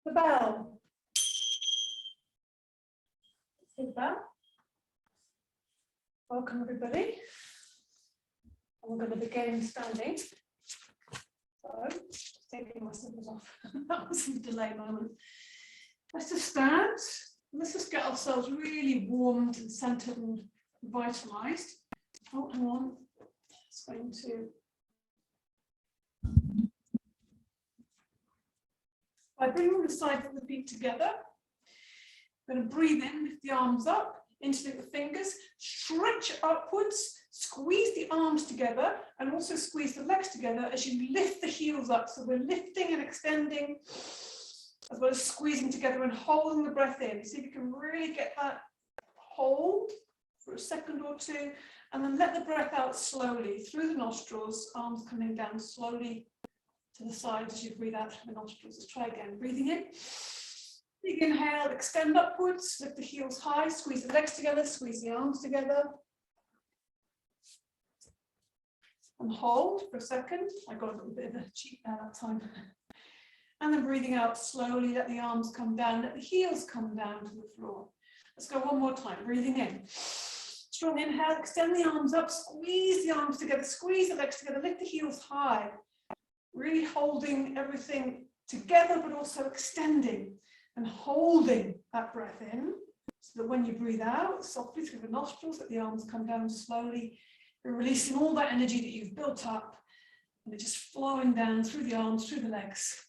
The bell. Hit the bell. Welcome everybody. And we're going to begin standing. So, just taking my slippers off. That was a delay moment. Let's just stand. Let's just get ourselves really warmed and centered and vitalized. Oh, hang on. It's going to. By bringing the sides of the feet together, I'm going to breathe in, lift the arms up, interlink the fingers, stretch upwards, squeeze the arms together, and also squeeze the legs together as you lift the heels up. So we're lifting and extending, as well as squeezing together and holding the breath in. See if you can really get that hold for a second or two, and then let the breath out slowly through the nostrils, arms coming down slowly to the sides as you breathe out through the nostrils. Let's try again. Breathing in. Big inhale, extend upwards, lift the heels high, squeeze the legs together, squeeze the arms together. And hold for a second. I got a little bit of a cheat there that time. And then breathing out slowly, let the arms come down, let the heels come down to the floor. Let's go one more time. Breathing in. Strong inhale, extend the arms up, squeeze the arms together, squeeze the legs together, lift the heels high. Really holding everything together, but also extending and holding that breath in, so that when you breathe out, softly through the nostrils, let the arms come down slowly. You're releasing all that energy that you've built up, and it's just flowing down through the arms, through the legs.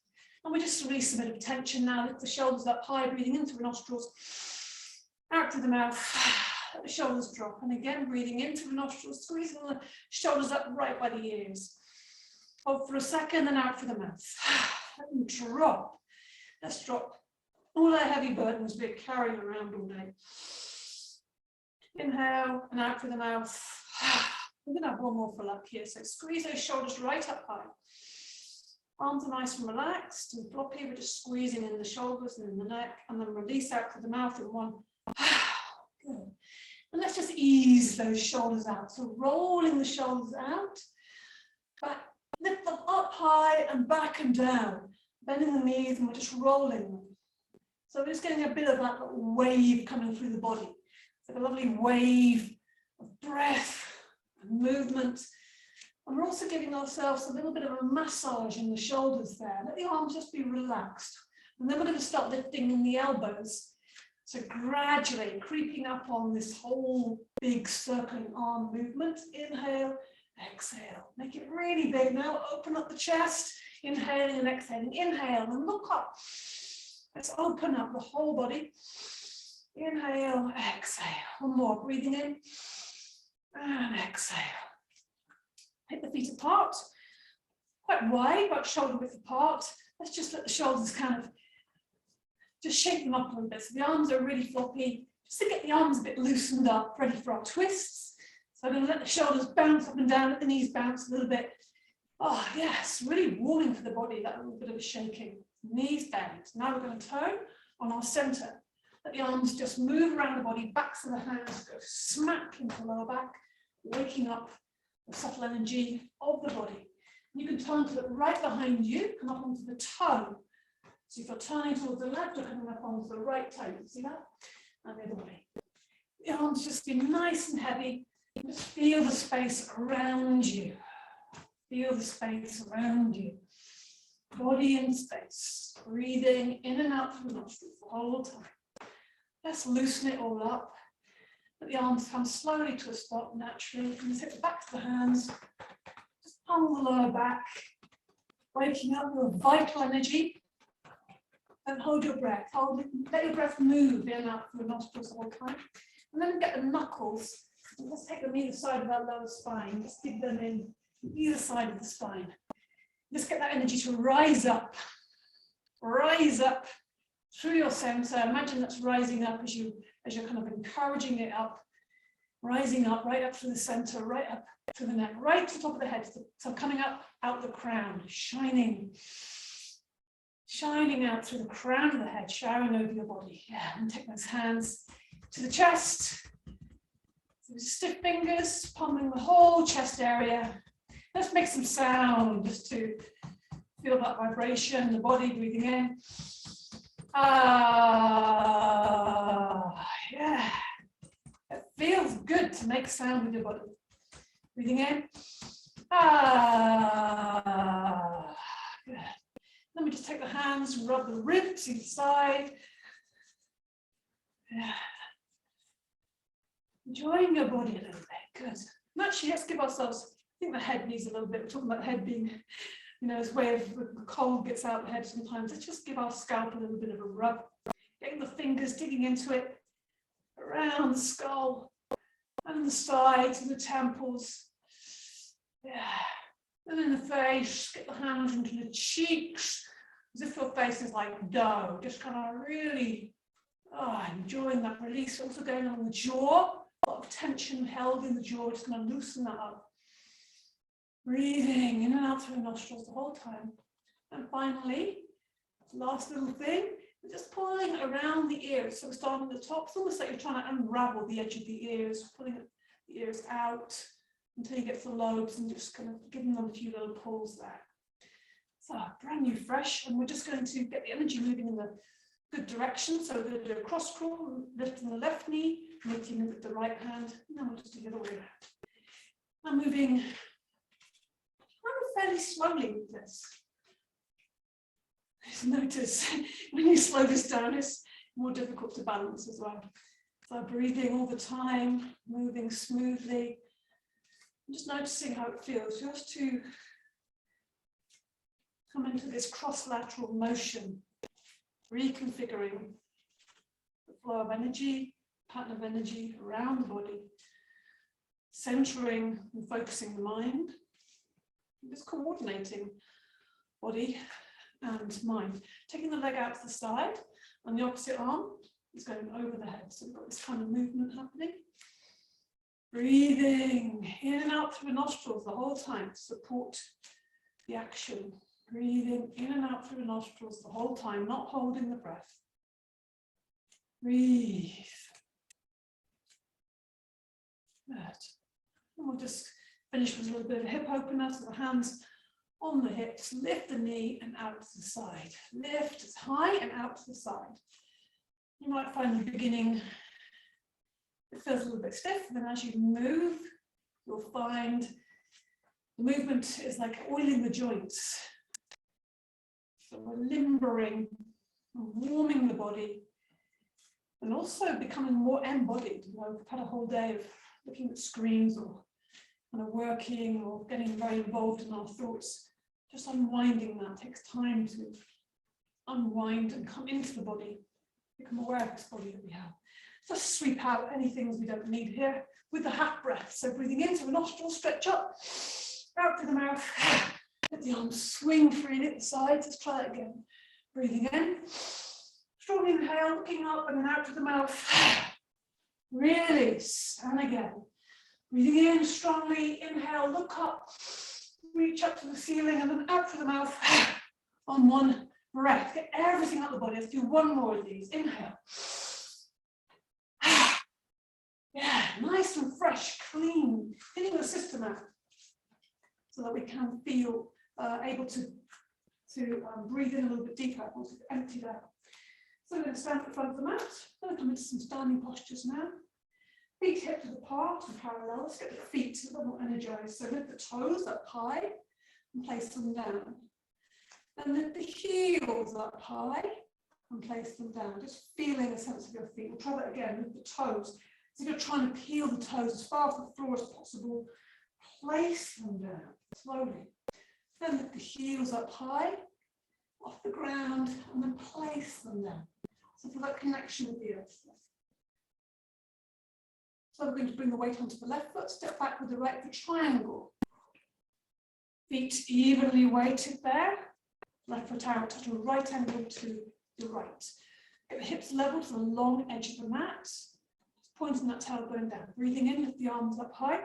And we just release a bit of tension now. Lift the shoulders up high, breathing in through the nostrils, out through the mouth. Let the shoulders drop. And again, breathing into the nostrils, squeezing the shoulders up right by the ears. Hold for a second and out for the mouth. Let them drop. Let's drop all our heavy burdens we're carrying around all day. Inhale and out through the mouth. We're going to have one more for luck here. So squeeze those shoulders right up high. Arms are nice and relaxed and floppy. We're just squeezing in the shoulders and in the neck, and then release out through the mouth in one. Good. And let's just ease those shoulders out. So rolling the shoulders out, back. Lift them up high and back and down, bending the knees, and we're just rolling them. So we're just getting a bit of that little wave coming through the body. It's like a lovely wave of breath and movement. And we're also giving ourselves a little bit of a massage in the shoulders there. Let the arms just be relaxed. And then we're going to start lifting in the elbows. So gradually creeping up on this whole big circling arm movement. Inhale. Exhale, make it really big now. Open up the chest, inhaling and exhaling. Inhale and look up. Let's open up the whole body. Inhale, exhale. One more, breathing in and exhale. Hip the feet apart, quite wide, about shoulder width apart. Let's just let the shoulders kind of just shake them up a little bit. So the arms are really floppy, just to get the arms a bit loosened up, ready for our twists. So I'm going to let the shoulders bounce up and down, let the knees bounce a little bit. Oh, yes, really warming for the body, that little bit of a shaking. Knees bend. Now we're going to turn on our center. Let the arms just move around the body, backs of the hands go smack into the lower back, waking up the subtle energy of the body. You can turn to look right behind you, come up onto the toe. So if you're turning towards the left, you're coming up onto the right toe. See that? And the other way. The arms just be nice and heavy. Just feel the space around you. Feel the space around you. Body in space. Breathing in and out through the nostrils the whole time. Let's loosen it all up. Let the arms come slowly to a stop naturally. And just hit the back of the hands. Just pull the lower back. Waking up your vital energy. And hold your breath. Let your breath move in and out through the nostrils the whole time. And then get the knuckles. Let's take them either side of our lower spine. Let's dig them in either side of the spine. Just get that energy to rise up through your center. Imagine that's rising up as you're kind of encouraging it up, rising up, right up through the center, right up to the neck, right to the top of the head. So coming up out the crown, shining out through the crown of the head, showering over your body. Yeah, and take those hands to the chest. So stiff fingers, palming the whole chest area. Let's make some sound just to feel that vibration in the body, breathing in Yeah. It feels good to make sound with your body. Breathing in. Good. Let me just take the hands, rub the ribs either side. Yeah. Enjoying your body a little bit. Good. And actually, let's give ourselves, I think the head needs a little bit. We're talking about the head being, you know, this way of the cold gets out the head sometimes. Let's just give our scalp a little bit of a rub. Getting the fingers digging into it, around the skull, and the sides and the temples. Yeah. And in the face, get the hands into the cheeks, as if your face is like dough, just kind of really enjoying that release. Also going on the jaw, a lot of tension held in the jaw, just going to loosen that up. Breathing in and out through the nostrils the whole time. And finally, last little thing, just pulling around the ears. So we're starting at the top. It's almost like you're trying to unravel the edge of the ears, pulling the ears out until you get to the lobes and just kind of giving them a few little pulls there. So brand new, fresh, and we're just going to get the energy moving in the good direction. So we're going to do a cross crawl, lifting the left knee, lifting it with the right hand, and then we'll just do the other way around. I'm moving fairly slowly with this. Just notice when you slow this down, it's more difficult to balance as well. So breathing all the time, moving smoothly, just noticing how it feels, just to come into this cross-lateral motion, reconfiguring the flow of energy, pattern of energy around the body, centering and focusing the mind, just coordinating body and mind. Taking the leg out to the side, and the opposite arm is going over the head. So we've got this kind of movement happening. Breathing in and out through the nostrils the whole time to support the action. Breathing in and out through the nostrils the whole time, not holding the breath. Breathe. Good. And we'll just finish with a little bit of a hip opener. So the hands on the hips, lift the knee and out to the side. Lift as high and out to the side. You might find in the beginning it feels a little bit stiff, and then as you move, you'll find the movement is like oiling the joints. So we're limbering, warming the body, and also becoming more embodied. You know, we've had a whole day of looking at screens or kind of working or getting very involved in our thoughts. Just unwinding that takes time to unwind and come into the body, become aware of this body that we have. Just sweep out any things we don't need here with the half breath. So breathing into the nostrils, stretch up, out through the mouth, let the arms swing freely at the sides. Let's try that again. Breathing in, strong inhale, looking up and then out through the mouth. Release, and again. Breathing in strongly, inhale, look up, reach up to the ceiling and then out through the mouth on one breath. Get everything out of the body. Let's do one more of these. Inhale. Yeah, nice and fresh, clean, hitting the system out so that we can feel able to breathe in a little bit deeper once we've emptied out. So we're going to stand at the front of the mat. I'm going to come into some standing postures now. Feet hip width apart and parallel. Let's get the feet a little more energized. So lift the toes up high and place them down. Then lift the heels up high and place them down. Just feeling a sense of your feet. We'll try that again with the toes. So you're trying to peel the toes as far from the floor as possible. Place them down slowly. Then lift the heels up high, off the ground, and then place them down. So for that connection with the earth. So we're going to bring the weight onto the left foot, step back with the right foot, triangle. Feet evenly weighted there. Left foot out at a right angle to the right. Get the hips level to the long edge of the mat. Pointing that tailbone down. Breathing in, lift the arms up high.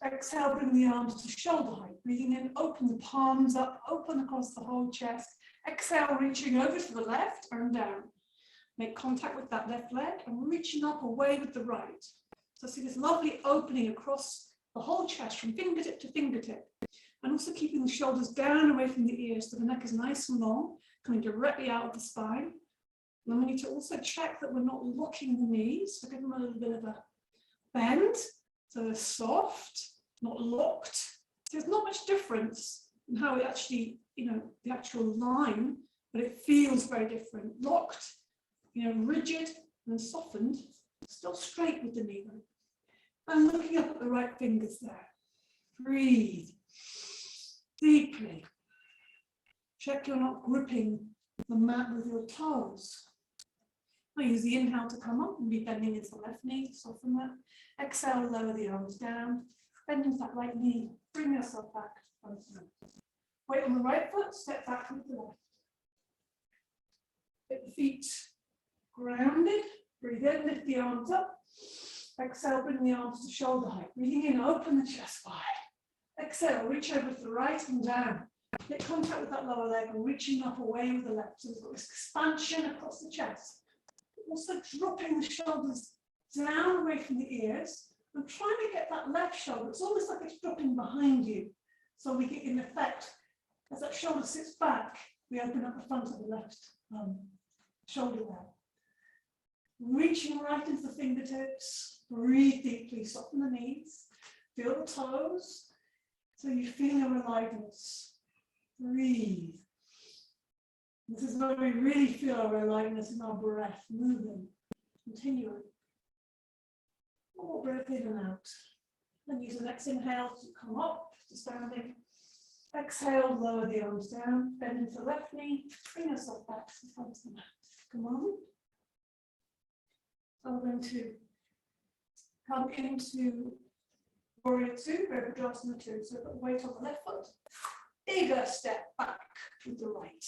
Exhale, bring the arms to shoulder height. Breathing in, open the palms up, open across the whole chest. Exhale, reaching over to the left and down. Make contact with that left leg and reaching up away with the right. So see this lovely opening across the whole chest from fingertip to fingertip. And also keeping the shoulders down away from the ears so the neck is nice and long, coming directly out of the spine. And we need to also check that we're not locking the knees, so give them a little bit of a bend, so they're soft, not locked. So there's not much difference in how it actually, the actual line, but it feels very different. Locked, rigid and softened, still straight with the knee bone. And looking up at the right fingers there. Breathe deeply. Check you're not gripping the mat with your toes. I use the inhale to come up and be bending into the left knee, soften that. Exhale, lower the arms down. Bend into that right knee, bring yourself back. Weight on the right foot, step back with the left. Get the feet grounded. Breathe in, lift the arms up. Exhale, bring the arms to shoulder height. Breathing in, open the chest wide. Exhale, reach over to the right and down. Get contact with that lower leg and reaching up away with the left. So we've got this expansion across the chest. Also dropping the shoulders down away from the ears and trying to get that left shoulder. It's almost like it's dropping behind you. So we get in effect, as that shoulder sits back, we open up the front of the left shoulder there. Reaching right into the fingertips, breathe deeply, soften the knees, feel the toes, so you feel your aliveness. Breathe. This is where we really feel our aliveness in our breath, moving, continuing. One more breath in and out. Then use the next inhale to come up to standing. Exhale, lower the arms down, bend into the left knee, bring yourself back to the front of the mat. Come on. So we're going to come into Warrior 2, Virabhadrasana 2. So put the weight on the left foot. Bigger step back with the right.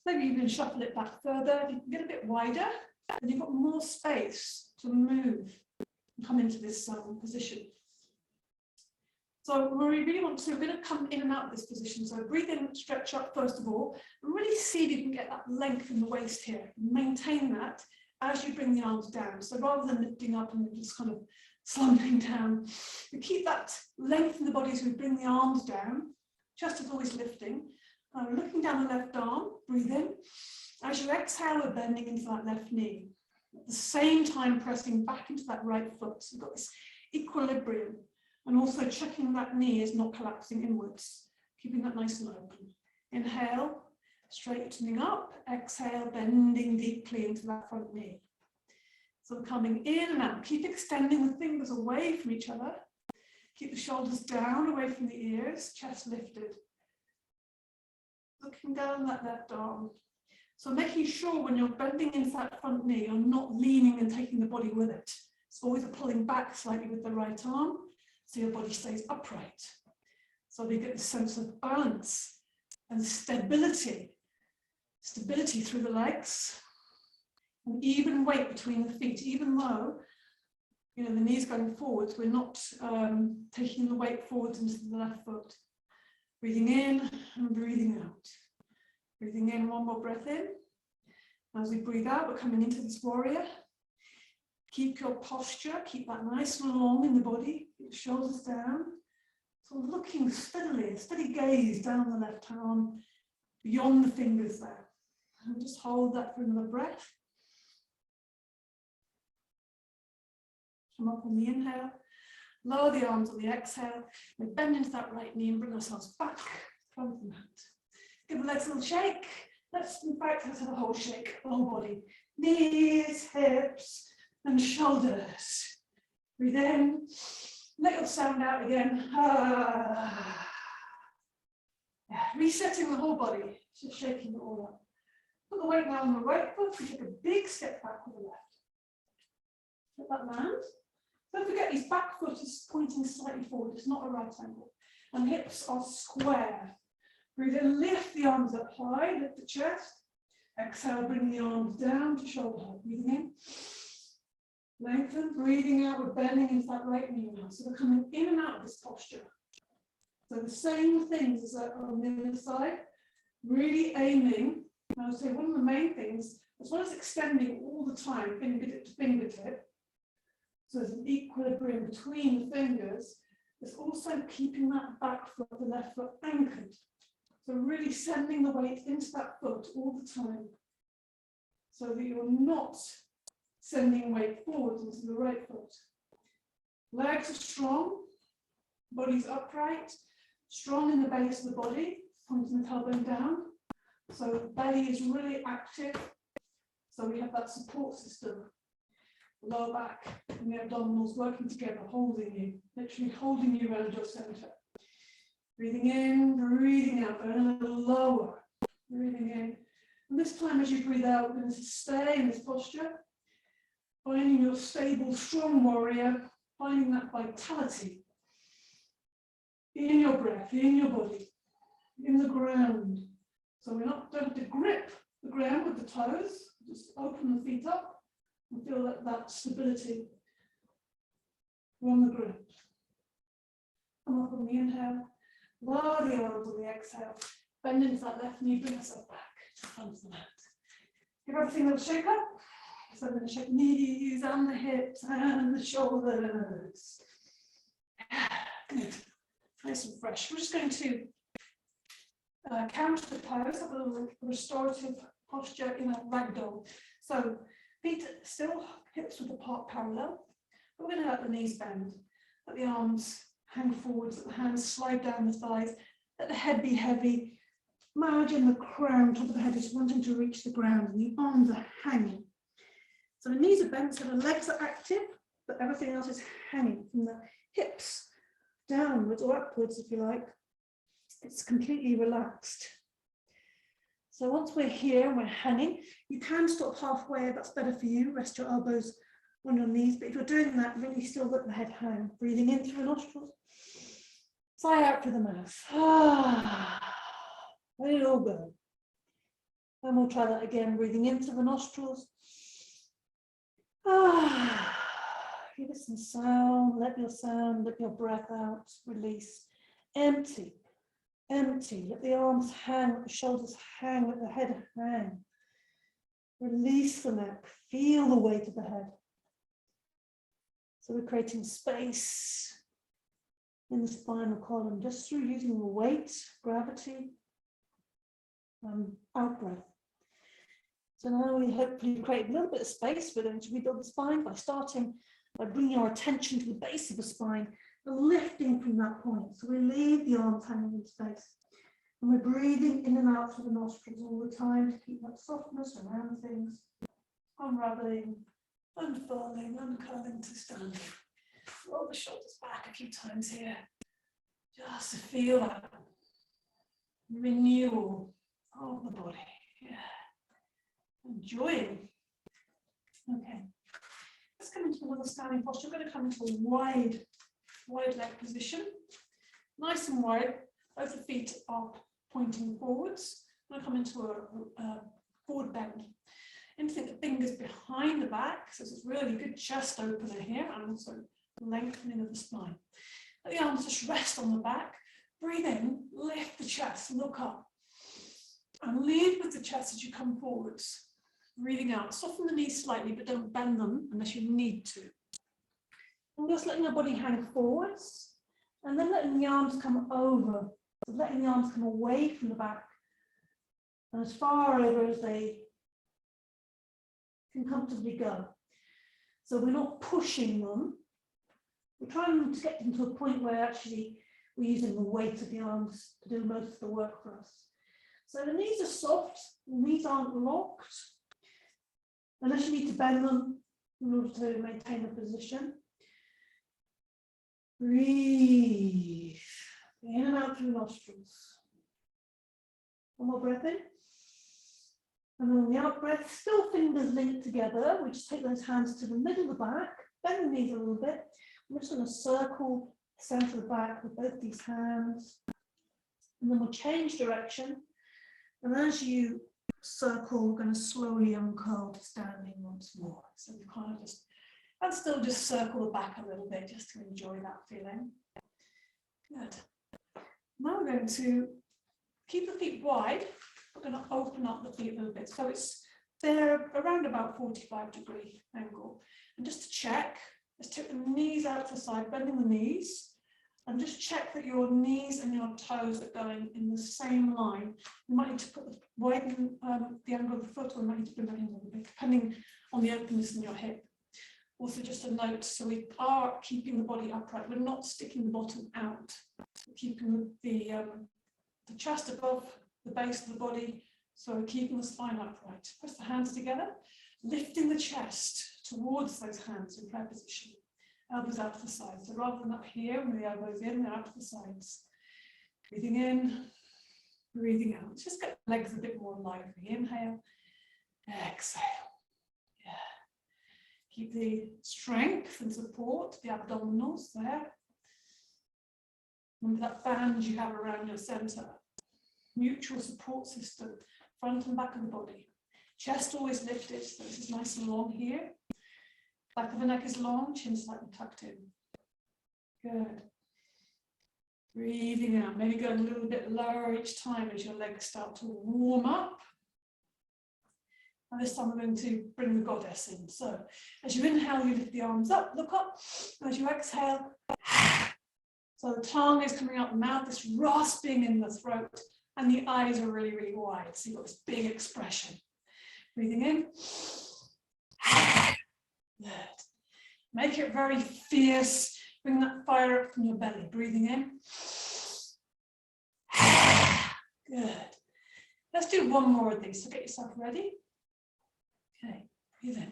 Maybe you can shuffle it back further. If you can get a bit wider, then you've got more space to move and come into this position. So we really want to, we're going to come in and out of this position. So breathe in, stretch up first of all, and really see if you can get that length in the waist here. Maintain that as you bring the arms down. So rather than lifting up and just kind of slumping down, you keep that length in the body as we bring the arms down. Chest is always lifting. Looking down the left arm, breathe in. As you exhale, we're bending into that left knee. At the same time, pressing back into that right foot. So you've got this equilibrium. And also checking that knee is not collapsing inwards. Keeping that nice and open. Inhale, straightening up. Exhale, bending deeply into that front knee. So coming in and out. Keep extending the fingers away from each other. Keep the shoulders down away from the ears, chest lifted. Looking down that left arm. So making sure when you're bending into that front knee, you're not leaning and taking the body with it. It's always a pulling back slightly with the right arm, so your body stays upright. So we get this sense of balance and stability. Stability through the legs. And even weight between the feet, even though the knees going forwards, we're not taking the weight forwards into the left foot. Breathing in and breathing out. Breathing in, one more breath in. As we breathe out, we're coming into this warrior. Keep your posture, keep that nice and long in the body, keep the shoulders down. So looking steadily, a steady gaze down the left arm, beyond the fingers there. And just hold that for another breath. Come up on the inhale, lower the arms on the exhale, we bend into that right knee and bring ourselves back from the mat. Give the legs a little shake. Let's in fact have a whole shake, whole body. Knees, hips, and shoulders. Breathe in, let your sound out again. Yeah, resetting the whole body, just shaking it all up. Put the weight now on the right foot, we take a big step back with the left. Let that land. Don't forget, his back foot is pointing slightly forward, it's not a right angle. And hips are square. Breathe in, lift the arms up high, lift the chest. Exhale, bring the arms down to shoulder height. Breathing in. Lengthen, breathing out, we're bending into that right knee now. So we're coming in and out of this posture. So the same things as on the other side. Really aiming. I would say one of the main things, as well as extending all the time, fingertip to fingertip, so there's an equilibrium between the fingers, there's also keeping that back foot, the left foot anchored. So really sending the weight into that foot all the time. so that you're not sending weight forwards into the right foot. Legs are strong, body's upright, strong in the base of the body, pointing the tailbone down. So the belly is really active. So we have that support system. The lower back and the abdominals working together, holding you, literally holding you around your center. Breathing in, breathing out, going a little lower. Breathing in. And this time as you breathe out, we're going to stay in this posture, finding your stable, strong warrior, finding that vitality in your breath, in your body, in the ground. So we're not going to grip the ground with the toes, just open the feet up and feel that stability on the ground. Come up on the inhale, lower the arms on the exhale, bend into that left knee, bring yourself back to the front of the mat. Give everything a little shake up. So I'm going to shake the knees and the hips and the shoulders. Good. Nice and fresh. We're just going to counter the pose, have a little restorative posture in a ragdoll. So feet still, hips with the part parallel. We're going to let the knees bend, let the arms hang forwards, let the hands slide down the thighs, let the head be heavy. Imagine the crown, top of the head is wanting to reach the ground and the arms are hanging. So the knees are bent, so the legs are active, but everything else is hanging from the hips downwards or upwards, if you like. It's completely relaxed. So once we're here and we're hanging, you can stop halfway if that's better for you. Rest your elbows on your knees, but if you're doing that, really still let the head hang. Breathing in through the nostrils, sigh out through the mouth. Let it all go. And we'll try that again, breathing into the nostrils. Give it some sound, let your breath out, release. Empty, empty. Let the arms hang, let the shoulders hang, let the head hang. Release the neck, feel the weight of the head. So we're creating space in the spinal column just through using the weight, gravity, out breath. So now we hopefully create a little bit of space. We're going to rebuild the spine by starting by bringing our attention to the base of the spine and lifting from that point. So we leave the arms hanging in space. And we're breathing in and out through the nostrils all the time to keep that softness around things, unraveling, unfurling, uncurling to standing. Roll the shoulders back a few times here, just to feel that renewal of the body. Yeah. Enjoying. Okay. Let's come into another standing posture. We're going to come into a wide leg position. Nice and wide. Both the feet are pointing forwards. I'm going to come into a forward bend. Interesting, the fingers behind the back. So this is really good chest opener here and also lengthening of the spine. Let the arms just rest on the back. Breathe in, lift the chest, look up. And lead with the chest as you come forwards. Breathing out, soften the knees slightly, but don't bend them unless you need to. And just letting your body hang forwards, and then letting the arms come over. So letting the arms come away from the back, and as far over as they can comfortably go. So we're not pushing them. We're trying to get them to a point where actually we're using the weight of the arms to do most of the work for us. So the knees are soft, the knees aren't locked, unless you need to bend them in order to maintain the position. Breathe in and out through the nostrils. One more breath in. And then on the out breath, still fingers linked together. We just take those hands to the middle of the back, bend the knees a little bit. I'm just going to circle the center of the back with both these hands. And then we'll change direction. And as you circle, we're going to slowly uncurl to standing once more. So we kind of just, and still just circle the back a little bit just to enjoy that feeling. Good. Now we're going to keep the feet wide. We're going to open up the feet a little bit. So they're around about 45-degree angle. And just to check, let's take the knees out to the side, bending the knees. And just check that your knees and your toes are going in the same line. You might need to put the widen the angle of the foot, or might need to bring that in a little bit, depending on the openness in your hip. Also, just a note, so we are keeping the body upright. We're not sticking the bottom out. We're keeping the chest above the base of the body, so we're keeping the spine upright. Press the hands together, lifting the chest towards those hands in prayer position. Elbows out to the sides. So rather than up here with the elbows in, they're out to the sides. Breathing in, breathing out. Just get the legs a bit more lively. Inhale, exhale. Yeah. Keep the strength and support, the abdominals there. Remember that band you have around your center. Mutual support system, front and back of the body. Chest always lifted, so this is nice and long here. Back of the neck is long, chin slightly tucked in. Good. Breathing out, maybe going a little bit lower each time as your legs start to warm up. And this time we're going to bring the goddess in. So as you inhale, you lift the arms up, look up. As you exhale, so the tongue is coming out the mouth, this rasping in the throat, and the eyes are really, really wide. So you've got this big expression. Breathing in. Good. Make it very fierce. Bring that fire up from your belly. Breathing in. Good. Let's do one more of these. So get yourself ready. Okay, breathe in.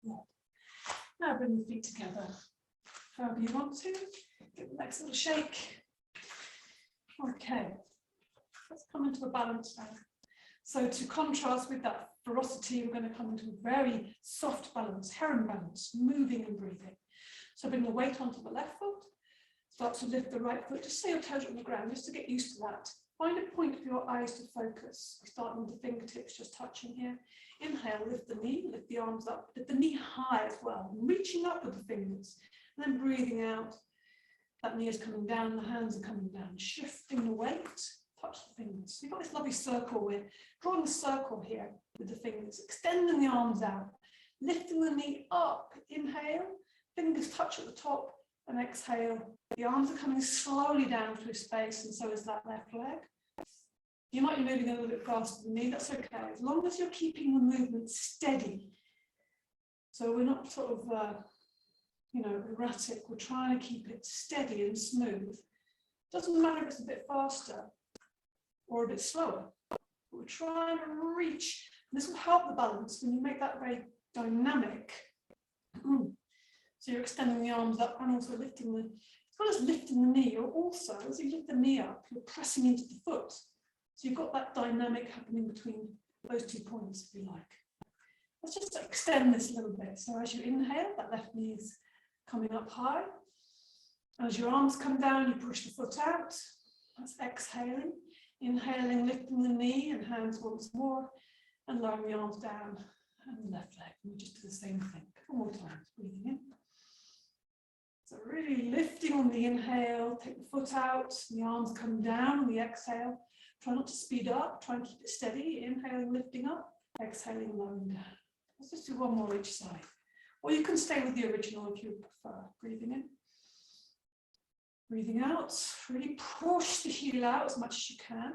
Good. Now bring the feet together. However you want to. Give the next little shake. Okay. Let's come into a balance now. So to contrast with that ferocity, we're going to come into a very soft balance, heron balance, moving and breathing. So bring the weight onto the left foot. Start to lift the right foot, just so your toes are on the ground, just to get used to that. Find a point for your eyes to focus. We start with the fingertips just touching here. Inhale, lift the knee, lift the arms up, lift the knee high as well, reaching up with the fingers. And then breathing out, that knee is coming down, the hands are coming down, shifting the weight, touch the fingers. So you've got this lovely circle, we're drawing a circle here with the fingers, extending the arms out, lifting the knee up, inhale, fingers touch at the top, and exhale. The arms are coming slowly down through space, and so is that left leg. You might be moving a little bit faster than me, that's okay, as long as you're keeping the movement steady. So we're not sort of, erratic, we're trying to keep it steady and smooth. Doesn't matter if it's a bit faster or a bit slower. We're trying to reach, and this will help the balance when you make that very dynamic. So you're extending the arms up and also lifting the, as well as lifting the knee, you're also, as you lift the knee up, you're pressing into the foot. So you've got that dynamic happening between those 2 points, if you like. Let's just extend this a little bit. So as you inhale, that left knee is coming up high. As your arms come down, you push the foot out. That's exhaling. Inhaling, lifting the knee and hands once more, and lowering the arms down and the left leg. And we just do the same thing. 4 more times, breathing in. So really lifting on the inhale, take the foot out, the arms come down on the exhale. Try not to speed up, try and keep it steady. Inhaling, lifting up, exhaling, lowering down. Let's just do one more each side. Or you can stay with the original if you prefer. Breathing in. Breathing out, really push the heel out as much as you can.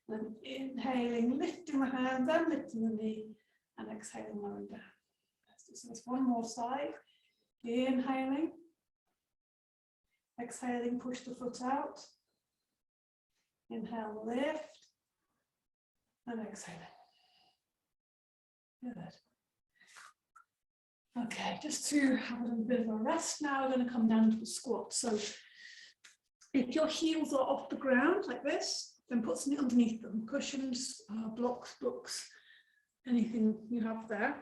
And then inhaling, lifting the hands and lifting the knee, and exhaling, lowering down. Let's do this one more side. Inhaling. Exhaling, push the foot out. Inhale, lift. And exhaling. Good. Okay, just to have a little bit of a rest now, we're going to come down to a squat. So if your heels are off the ground like this, then put something underneath them. Cushions, blocks, books, anything you have there.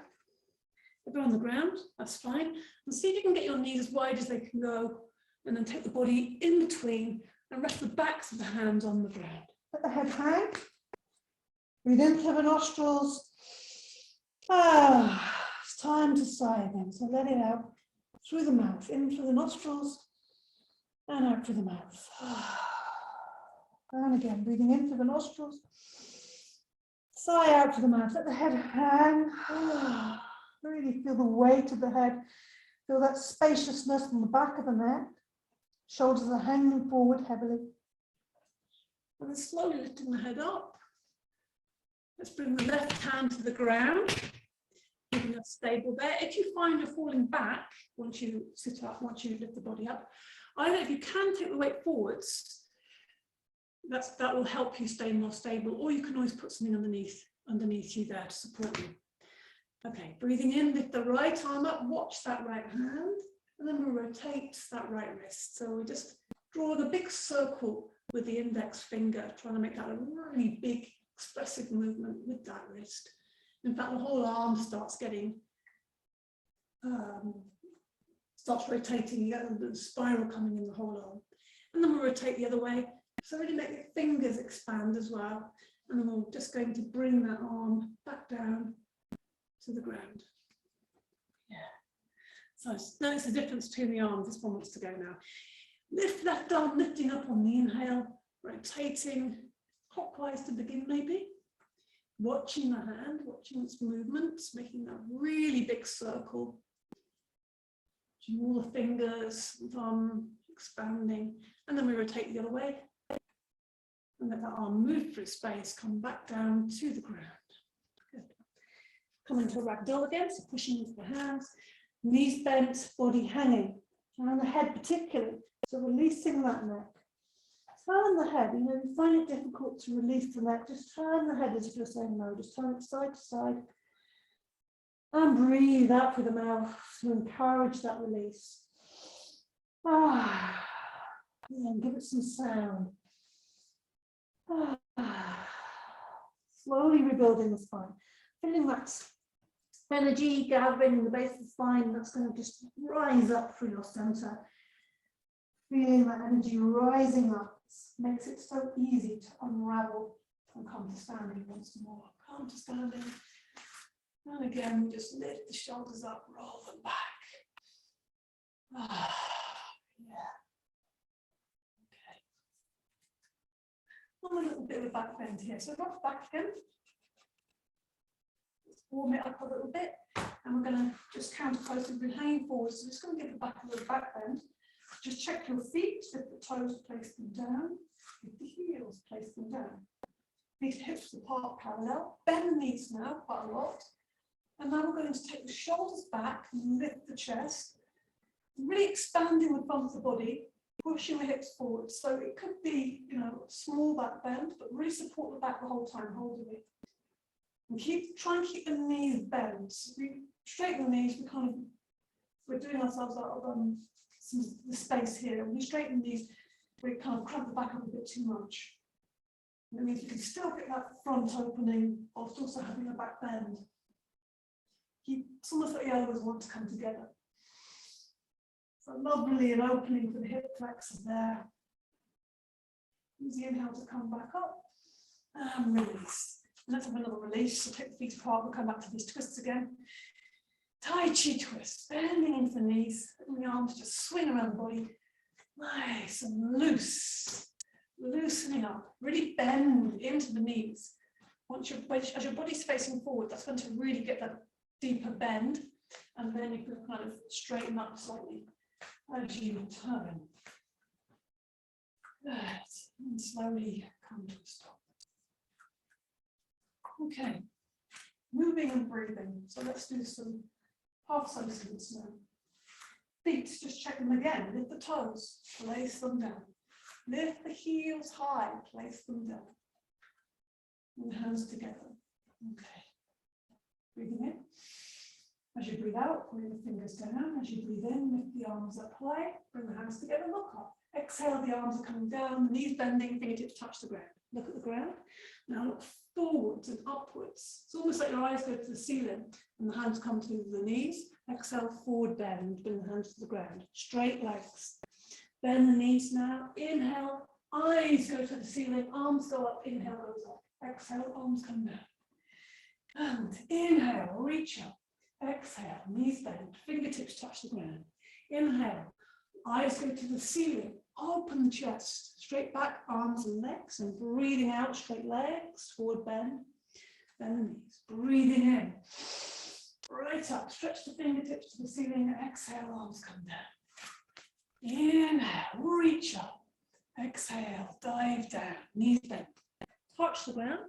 If they're on the ground, that's fine. And see if you can get your knees as wide as they can go, and then take the body in between and rest the backs of the hands on the ground. Let the head hang. Breathe in through the nostrils. It's time to sigh again. So let it out through the mouth, in through the nostrils and out through the mouth. And again, breathing in through the nostrils. Sigh out through the mouth. Let the head hang. Really feel the weight of the head. Feel that spaciousness on the back of the neck. Shoulders are hanging forward heavily. And then slowly lifting the head up. Let's bring the left hand to the ground, keeping us stable there. If you find you're falling back once you sit up, once you lift the body up, either if you can take the weight forwards, that will help you stay more stable, or you can always put something underneath you there to support you. Okay, breathing in, lift the right arm up, watch that right hand, and then we'll rotate that right wrist. So we just draw the big circle with the index finger, trying to make that a really big, expressive movement with that wrist. In fact, the whole arm starts getting, starts rotating, you get the spiral coming in the whole arm. And then we'll rotate the other way. So really make the fingers expand as well. And then we're just going to bring that arm back down to the ground. Yeah. So notice the difference between the arms. This one wants to go now. Lift left arm, lifting up on the inhale, rotating clockwise to begin maybe. Watching the hand, watching its movements, making that really big circle. Watching all the fingers, thumb expanding, and then we rotate the other way. And let that arm move through space, come back down to the ground. Good. Come into a ragdoll again, so pushing into the hands, knees bent, body hanging, around the head particularly, so releasing that neck. Turn the head, you know, you find it difficult to release the neck, just turn the head as if you're saying no, just turn it side to side. And breathe out through the mouth to encourage that release. And give it some sound. Slowly rebuilding the spine, feeling that energy gathering in the base of the spine, that's going to just rise up through your center. Feeling that energy rising up makes it so easy to unravel and come to standing once more. Come to standing. And again, we just lift the shoulders up, roll them back. Yeah. A little bit of a back bend here. So rock back again. Let's warm it up a little bit. And we're going to just counterclose. We've been hanging forward. So just going to give the back a little back bend. Just check your feet. Lift the toes, place them down. Lift the heels, place them down. Feet hips apart parallel. Bend the knees now quite a lot. And now we're going to take the shoulders back and lift the chest. Really expanding the front of the body. Pushing the hips forward, so it could be, you know, small back bend, but really support the back the whole time, holding it. And try and keep the knees bent. So we straighten the knees, we're doing ourselves out of the space here. When we straighten the knees, we kind of cramp the back up a bit too much. And that means you can still get that front opening, whilst also having a back bend. It's almost like the elbows want to come together. So lovely and opening for the hip flexors there. Use the inhale to come back up and release. And let's have another release. So take the feet apart, we'll come back to these twists again. Tai Chi twist, bending into the knees, letting the arms just swing around the body. Nice and loose. Loosening up, really bend into the knees. As your body's facing forward, that's going to really get that deeper bend. And then you can kind of straighten up slightly as you turn. Good. And slowly come to a stop. Okay. Moving and breathing. So let's do some half circles now. Feet, just check them again. Lift the toes, place them down. Lift the heels high, place them down. And hands together. Okay. Breathing in. As you breathe out, bring the fingers down. As you breathe in, lift the arms up high, bring the hands together, look up. Exhale, the arms are coming down, the knees bending, fingertips touch the ground. Look at the ground. Now look forwards and upwards. It's almost like your eyes go to the ceiling and the hands come to the knees. Exhale, forward bend, bring the hands to the ground. Straight legs. Bend the knees now. Inhale, eyes go to the ceiling, arms go up, inhale goes up. Exhale, arms come down. And inhale, reach up. Exhale, knees bend, fingertips touch the ground. Inhale, eyes go to the ceiling, open the chest, straight back, arms and legs, and breathing out, straight legs, forward bend, bend the knees. Breathing in, right up, stretch the fingertips to the ceiling, exhale, arms come down. Inhale, reach up, Exhale, dive down, knees bent. Touch the ground.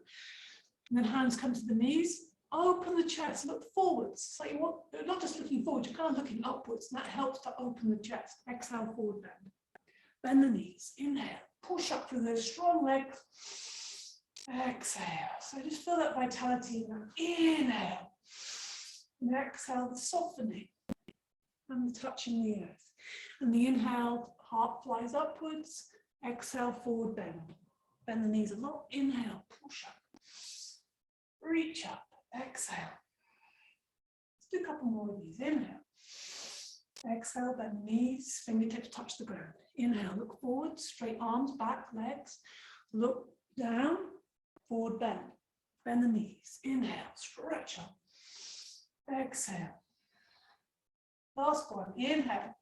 And then hands come to the knees. Open the chest, look forwards. So you're not just looking forward, you're kind of looking upwards, and that helps to open the chest. Exhale, forward bend. Bend the knees. Inhale, push up through those strong legs. Exhale. So just feel that vitality in that. Inhale. And exhale, the softening and the touching the earth. And the inhale, heart flies upwards. Exhale, forward bend. Bend the knees a lot. Inhale, push up. Reach up. Exhale. Let's do a couple more of these. Inhale. Exhale, bend knees, fingertips touch the ground. Inhale, look forward, straight arms, back, legs. Look down, forward bend. Bend the knees. Inhale, stretch up. Exhale. Last one. Inhale.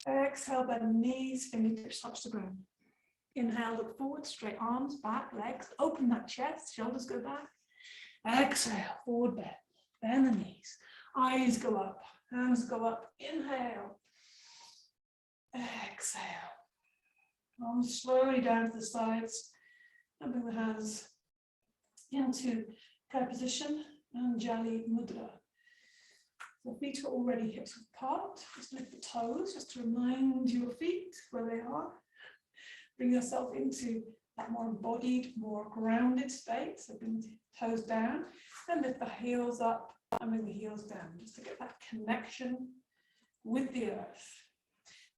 Exhale, bend the knees, fingertips touch the ground. Inhale, look forward, straight arms, back, legs. Open that chest, shoulders go back. Exhale, forward bend. Bend the knees. Eyes go up, hands go up. Inhale. Exhale. Arms slowly down to the sides. And bring the hands into prayer position and Jali Mudra. The feet are already hips width apart. Just lift the toes, just to remind your feet where they are. Bring yourself into that more embodied, more grounded state. So bring the toes down, then lift the heels up and bring the heels down, just to get that connection with the earth.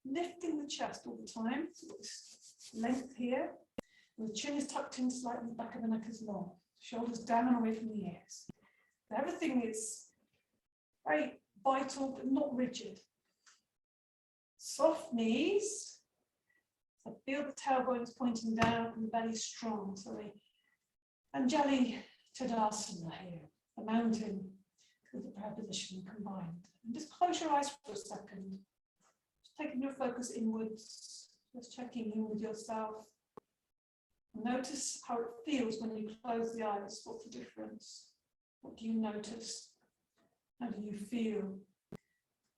Lifting the chest all the time, so got this length here. And the chin is tucked in slightly, the back of the neck is long. Shoulders down and away from the ears. So everything is very vital, but not rigid. Soft knees. So feel the tailbones pointing down and the belly strong. So they Anjali Tadasana here, the mountain with the prayer position combined. And just close your eyes for a second. Just taking your focus inwards, just checking in with yourself. Notice how it feels when you close the eyes. What's the difference? What do you notice? How do you feel?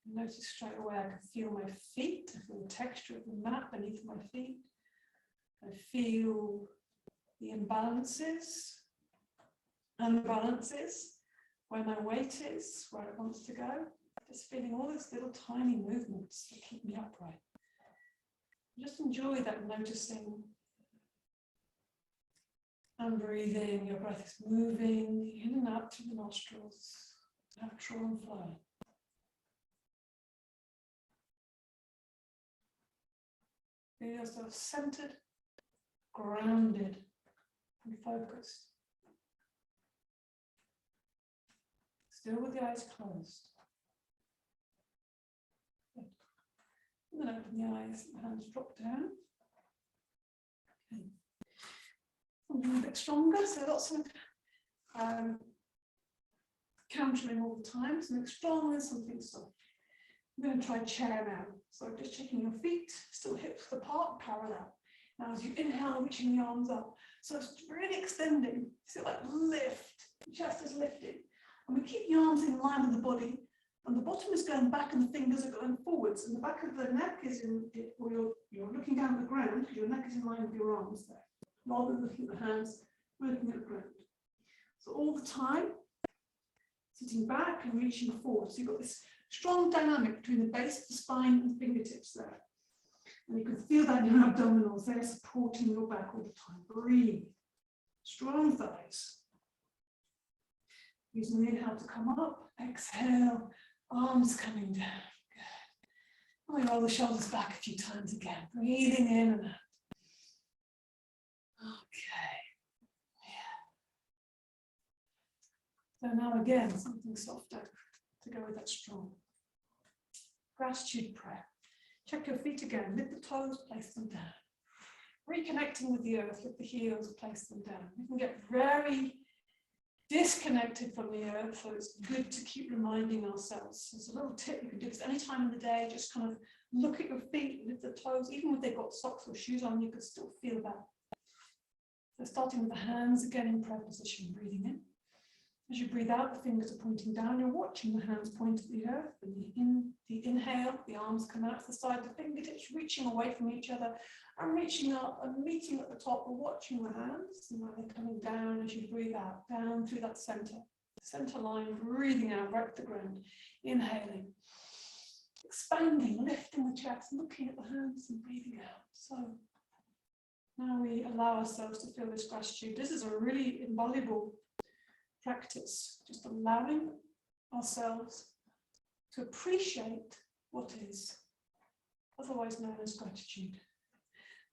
Notice straight away I can feel my feet. I feel the texture of the mat beneath my feet. I feel the imbalances and balances, where my weight is, where it wants to go. Just feeling all these little tiny movements that keep me upright. Just enjoy that noticing and breathing. Your breath is moving in and out through the nostrils, natural and flowing. Feel yourself centered, grounded, and focused. Still with the eyes closed. Good. And then open the eyes, the hands drop down. Okay. Something a bit stronger, so lots of countering all the time, something strong and something soft. I'm going to try chair now. So just checking your feet, still hips apart, parallel. Now as you inhale, reaching the arms up. So it's really extending. So like lift, the chest is lifted. And we keep the arms in line with the body. And the bottom is going back and the fingers are going forwards. And the back of the neck is in, or you're looking down at the ground because your neck is in line with your arms there. Rather than looking at the hands, we're looking at the ground. So all the time, sitting back and reaching forward. So you've got this strong dynamic between the base of the spine and the fingertips there. And you can feel that in your abdominals. They're supporting your back all the time. Breathe. Strong thighs. Using the inhale to come up. Exhale. Arms coming down. Good. And we roll the shoulders back a few times again. Breathing in and out. Okay. Yeah. So now again, something softer to go with that strong. Gratitude prayer. Check your feet again. Lift the toes, place them down. Reconnecting with the earth, lift the heels, place them down. You can get very disconnected from the earth, so it's good to keep reminding ourselves. There's a little tip you can do this any time in the day. Just kind of look at your feet, lift the toes. Even if they've got socks or shoes on, you can still feel that. So starting with the hands again in prayer position, breathing in. As you breathe out, the fingers are pointing down. You're watching the hands point at the earth. And the inhale, the arms come out to the side, the fingertips reaching away from each other and reaching up and meeting at the top. We're watching the hands, and now they're coming down as you breathe out, down through that center line, breathing out right to the ground. Inhaling, expanding, lifting the chest, looking at the hands and breathing out. So now we allow ourselves to feel this gratitude. This is a really invaluable practice, just allowing ourselves to appreciate what is, otherwise known as gratitude.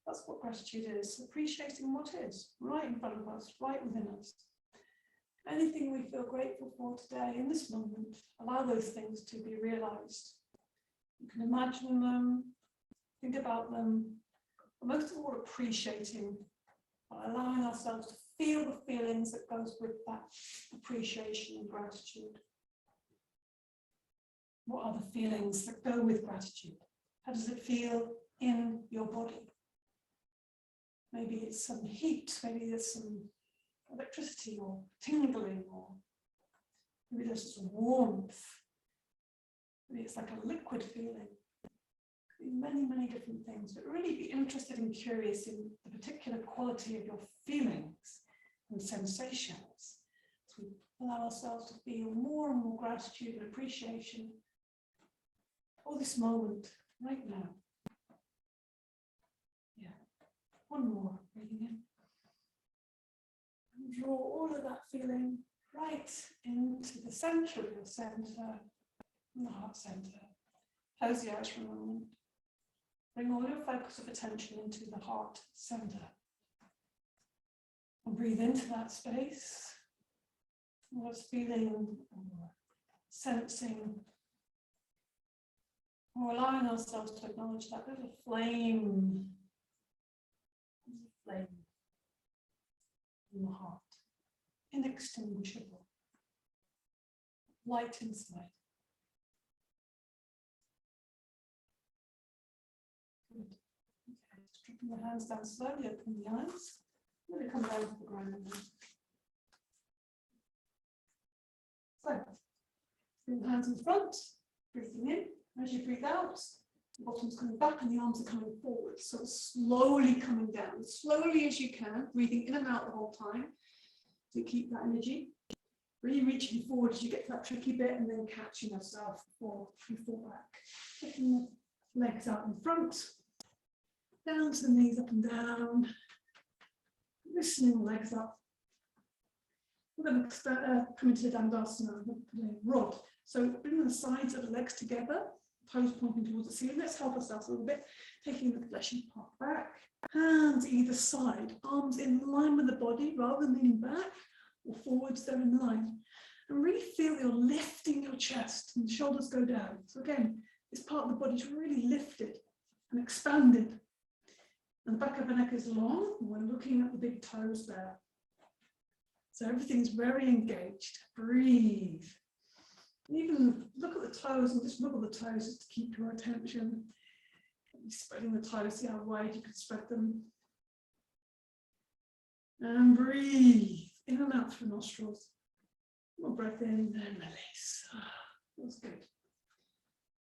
That's what gratitude is, appreciating what is right in front of us, right within us. Anything we feel grateful for today, in this moment, allow those things to be realized. You can imagine them, think about them, but most of all appreciating, allowing ourselves to feel the feelings that goes with that appreciation and gratitude. What are the feelings that go with gratitude? How does it feel in your body? Maybe it's some heat, maybe there's some electricity or tingling, or maybe there's some warmth. Maybe it's like a liquid feeling. Many, many different things, but really be interested and curious in the particular quality of your feelings and sensations. So we allow ourselves to feel more and more gratitude and appreciation for this moment right now. Yeah, one more, breathing in. And draw all of that feeling right into the center of your center, the heart center. Close the eyes for a moment. Bring all your focus of attention into the heart center. And breathe into that space. What's feeling or sensing, or allowing ourselves to acknowledge that there's a flame. There's a flame in the heart, inextinguishable, light inside. Good. Okay, just dropping the hands down slowly, open the eyes. Really come down to the ground. So, bring the hands in front, breathing in. As you breathe out, the bottom's coming back and the arms are coming forward. So it's slowly coming down, as slowly as you can, breathing in and out the whole time to keep that energy. Really reaching forward as you get to that tricky bit and then catching yourself before you fall back. Taking the legs out in front, down to the knees, up and down. Loosening the legs up. We're going to come into the Dandasana, the rod. So bring the sides of the legs together, toes pointing towards the ceiling. Let's help ourselves a little bit, taking the fleshy part back. Hands either side, arms in line with the body rather than leaning back or forwards, they're in line. And really feel you're lifting your chest and the shoulders go down. So again, this part of the body is really lifted and expanded. And the back of the neck is long, and we're looking at the big toes there. So everything's very engaged. Breathe. Even look at the toes and just wiggle the toes just to keep your attention. Spreading the toes, see how wide you can spread them. And breathe. In and out through the nostrils. One breath in, then release. That's good.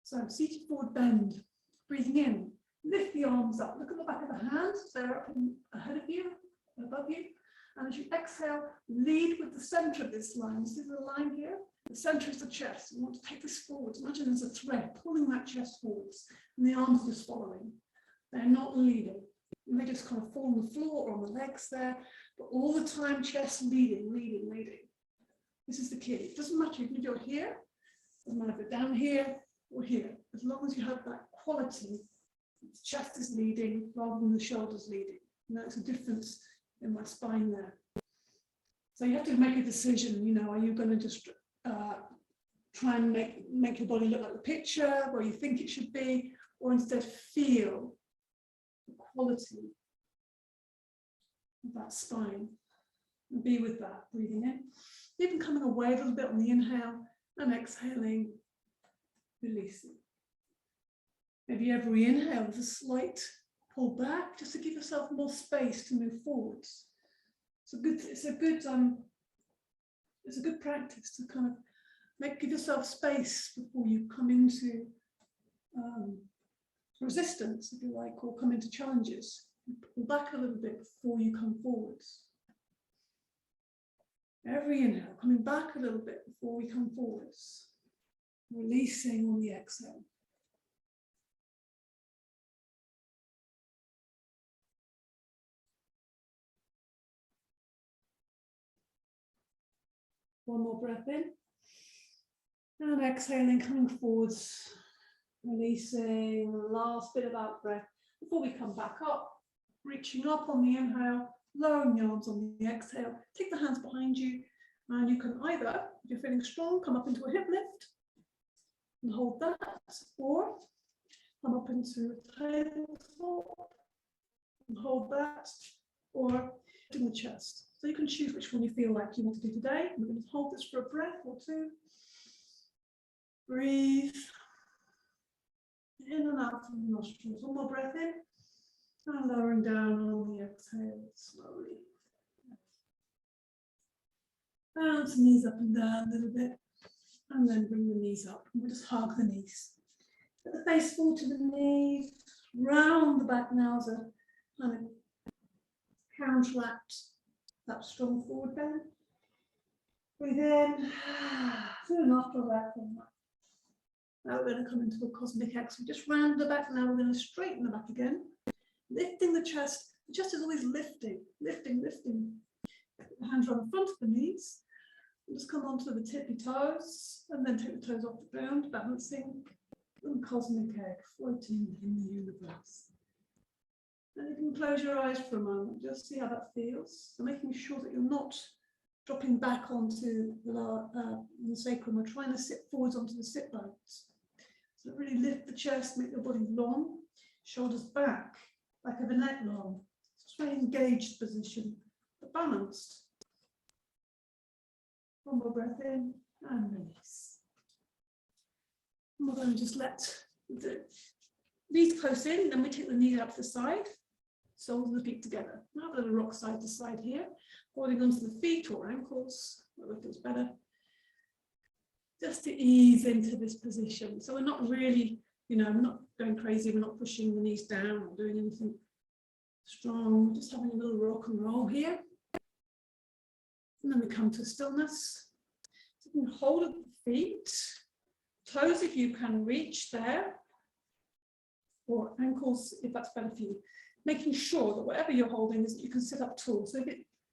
So seated forward bend. Breathing in. Lift the arms up. Look at the back of the hands. They're up ahead of you, above you. And as you exhale, lead with the center of this line. This is the line here. The center is the chest. You want to take this forward. Imagine there's a thread pulling that chest forwards, and the arms are just following. They're not leading. And they just kind of fall on the floor or on the legs there. But all the time, chest leading, leading, leading. This is the key. It doesn't matter if you're here, it doesn't matter if you're down here or here. As long as you have that quality, the chest is leading rather than the shoulders leading. And that's a difference in my spine there. So you have to make a decision, you know, are you going to just try and make your body look like the picture where you think it should be, or instead feel the quality of that spine and be with that, breathing in, even coming away a little bit on the inhale and exhaling, releasing. Maybe every inhale with a slight pull back just to give yourself more space to move forwards. It's a good it's a good practice to kind of give yourself space before you come into resistance, if you like, or come into challenges. Pull back a little bit before you come forwards. Every inhale, coming back a little bit before we come forwards. Releasing on the exhale. One more breath in. And exhaling, coming forwards. Releasing the last bit of out breath before we come back up. Reaching up on the inhale, lowering the arms on the exhale. Take the hands behind you, and you can either, if you're feeling strong, come up into a hip lift and hold that, or come up into a tabletop and hold that, or in the chest. So you can choose which one you feel like you want to do today. We're going to hold this for a breath or two. Breathe in and out from the nostrils. One more breath in. And lowering down on the exhale slowly. Bounce the knees up and down a little bit. And then bring the knees up. And we'll just hug the knees. Let the face fall to the knees. Round the back now as a kind of counteract that strong forward bend. Breathe in. Do an after breath on that. Now we're going to come into a cosmic X. We just round the back now. We're going to straighten the back again. Lifting the chest. The chest is always lifting, lifting, lifting. The hands are on the front of the knees. And just come onto the tippy toes, and then take the toes off the ground, balancing. And cosmic egg, floating in the universe. And you can close your eyes for a moment, just see how that feels. So making sure that you're not dropping back onto the sacrum or trying to sit forwards onto the sit bones. So really lift the chest, make your body long, shoulders back, back of the neck long. It's a very engaged position, but balanced. One more breath in and release. And we're going to just let the knees close in, then we take the knees out to the side, soles of the feet together. Now a little rock side to side here, holding onto the feet or ankles, whatever feels better. Just to ease into this position. So we're not really, we're not going crazy, we're not pushing the knees down or doing anything strong, just having a little rock and roll here. And then we come to stillness. So you can hold at the feet, toes if you can reach there, or ankles if that's better for you. Making sure that whatever you're holding is that you can sit up tall. So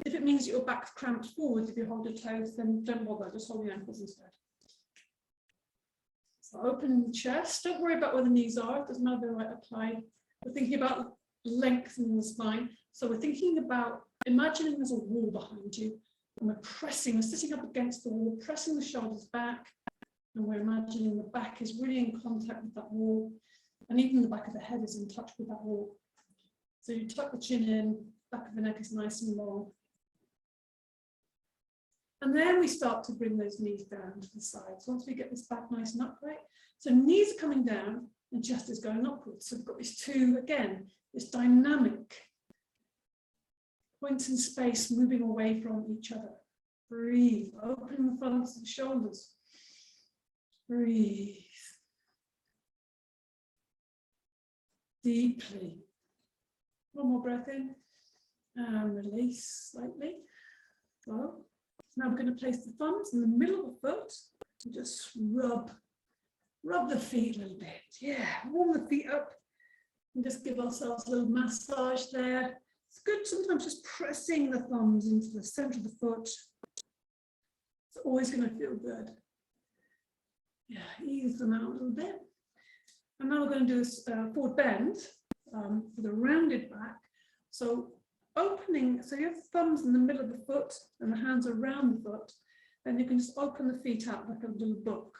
if it means your back's cramped forward, if you hold your toes, then don't bother, just hold your ankles instead. So open the chest, don't worry about where the knees are, it doesn't matter where I apply. We're thinking about lengthening the spine. So we're thinking about imagining there's a wall behind you, and we're sitting up against the wall, pressing the shoulders back, and we're imagining the back is really in contact with that wall, and even the back of the head is in touch with that wall. So you tuck the chin in, back of the neck is nice and long. And then we start to bring those knees down to the sides. Once we get this back nice and upright, so knees are coming down and chest is going upwards. So we've got these two, again, this dynamic points in space moving away from each other. Breathe, open the fronts of the shoulders. Breathe. Deeply. One more breath in and release slightly. Well, now we're going to place the thumbs in the middle of the foot and just rub the feet a little bit. Yeah, warm the feet up and just give ourselves a little massage there. It's good sometimes just pressing the thumbs into the center of the foot. It's always going to feel good. Yeah, ease them out a little bit. And now we're going to do a forward bend with a rounded back. So opening, so you have the thumbs in the middle of the foot and the hands around the foot, then you can just open the feet out like a little book,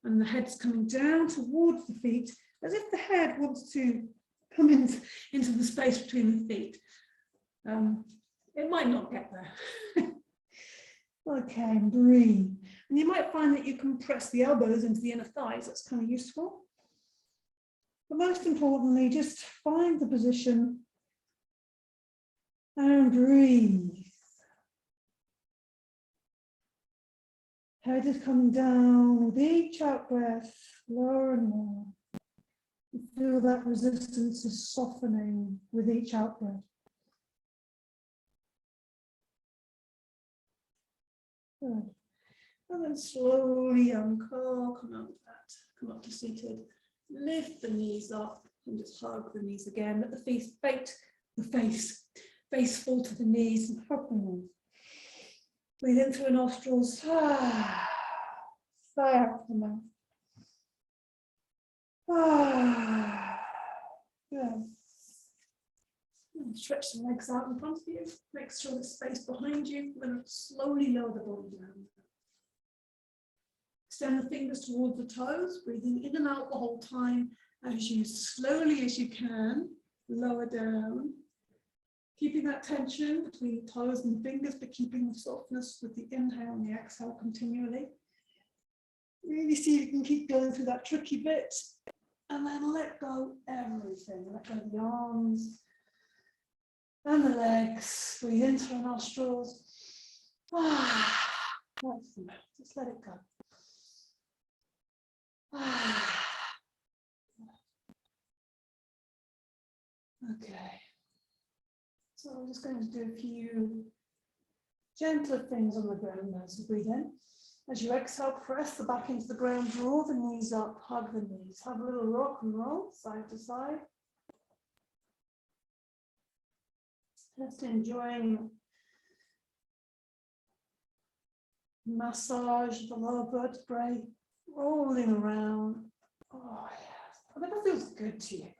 and the head's coming down towards the feet as if the head wants to come into the space between the feet. It might not get there. Okay, and breathe. And you might find that you can press the elbows into the inner thighs. That's kind of useful. But most importantly, just find the position and breathe. Head is coming down with each out breath, lower and lower. You feel that resistance is softening with each out breath. Good. And then slowly uncurl, come out of that, come up to seated. Lift the knees up and just hug the knees again. Let the face fall to the knees and hug the knees. Breathe in through the nostrils. Sigh out the mouth. Good. And stretch the legs out in front of you. Make sure the space behind you. We're going to slowly lower the body down. Extend the fingers towards the toes, breathing in and out the whole time as you slowly as you can lower down. Keeping that tension between the toes and the fingers, but keeping the softness with the inhale and the exhale continually. Really see if you can keep going through that tricky bit. And then let go everything. Let go of the arms and the legs. Breathe in through the nostrils. Just let it go. Okay. So I'm just going to do a few gentler things on the ground as you breathe in. As you exhale, press the back into the ground, draw the knees up, hug the knees. Have a little rock and roll, side to side. Just enjoying massage of the lower vertebrae, rolling around. Oh, yes. Whatever feels good to you.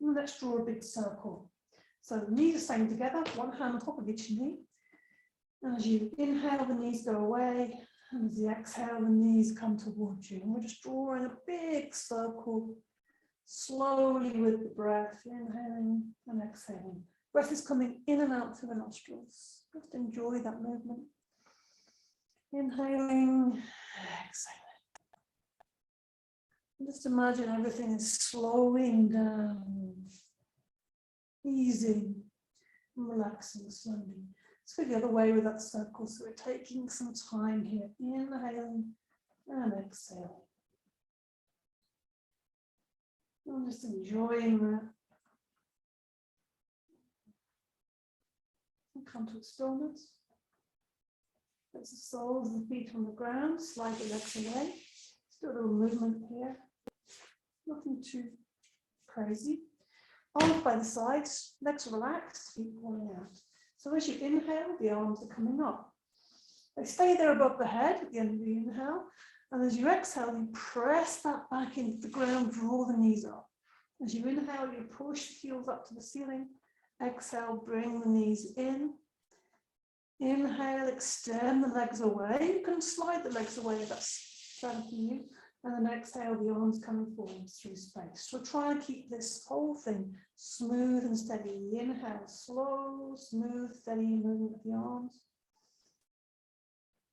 And let's draw a big circle. So the knees are staying together, one hand on top of each knee. And as you inhale, the knees go away. And as you exhale, the knees come towards you. And we're just drawing a big circle slowly with the breath, inhaling and exhaling. Breath is coming in and out through the nostrils. Just enjoy that movement. Inhaling, exhaling. And just imagine everything is slowing down, easing, and relaxing slowly. Let's go the other way with that circle. So we're taking some time here, inhaling and exhaling. I'm just enjoying that. And come to a stillness. Place the soles of the feet on the ground, slide the legs away. Let's do a little movement here. Nothing too crazy. Arms by the sides, legs relaxed, feet falling out. So as you inhale, the arms are coming up. They stay there above the head at the end of the inhale. And as you exhale, you press that back into the ground, draw the knees up. As you inhale, you push the heels up to the ceiling. Exhale, bring the knees in. Inhale, extend the legs away. You can slide the legs away if that's better for you. And then exhale, the arms coming forward through space. So try and keep this whole thing smooth and steady. Inhale, slow, smooth, steady movement of the arms.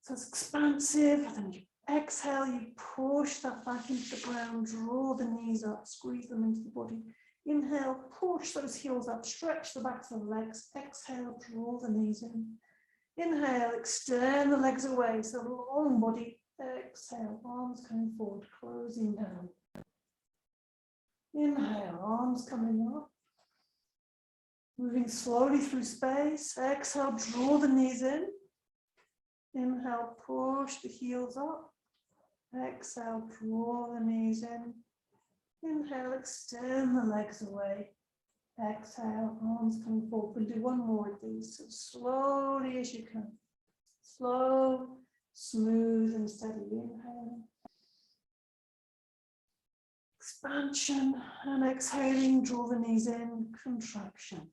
So it's expansive. And then you exhale, you push that back into the ground, draw the knees up, squeeze them into the body. Inhale, push those heels up, stretch the backs of the legs. Exhale, draw the knees in. Inhale, extend the legs away, so long body. Exhale, arms coming forward, closing down. Inhale, arms coming up. Moving slowly through space. Exhale, draw the knees in. Inhale, push the heels up. Exhale, draw the knees in. Inhale, extend the legs away. Exhale, arms coming forward. We'll do one more of these, so slowly as you can. Slow, smooth and steady. Inhaling. Expansion and exhaling, draw the knees in, contraction.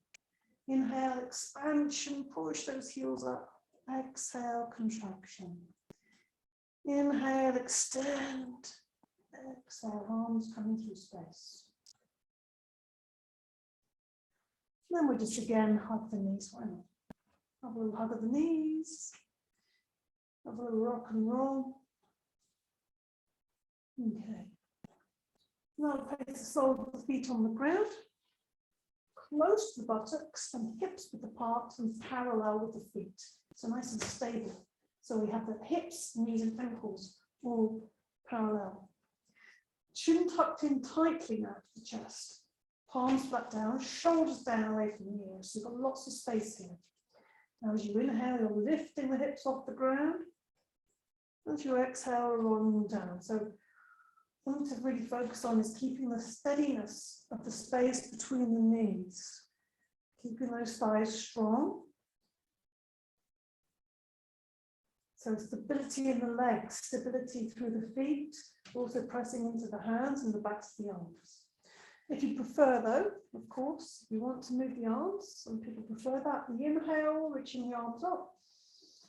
Inhale, expansion, push those heels up. Exhale, contraction. Inhale, extend. Exhale, arms coming through space. Then we just again hug the knees. Why not? Have a little hug of the knees. Have a little rock and roll. Okay. Now place the soles of the feet on the ground. Close to the buttocks and hips width apart and parallel with the feet. So nice and stable. So we have the hips, knees and ankles all parallel. Chin tucked in tightly now to the chest. Palms flat down, shoulders down away from the ears. So you've got lots of space here. Now as you inhale, you're lifting the hips off the ground. As you exhale, rolling down. So what to really focus on is keeping the steadiness of the space between the knees. Keeping those thighs strong. So stability in the legs, stability through the feet, also pressing into the hands and the backs of the arms. If you prefer though, of course, if you want to move the arms, some people prefer that, the inhale, reaching the arms up,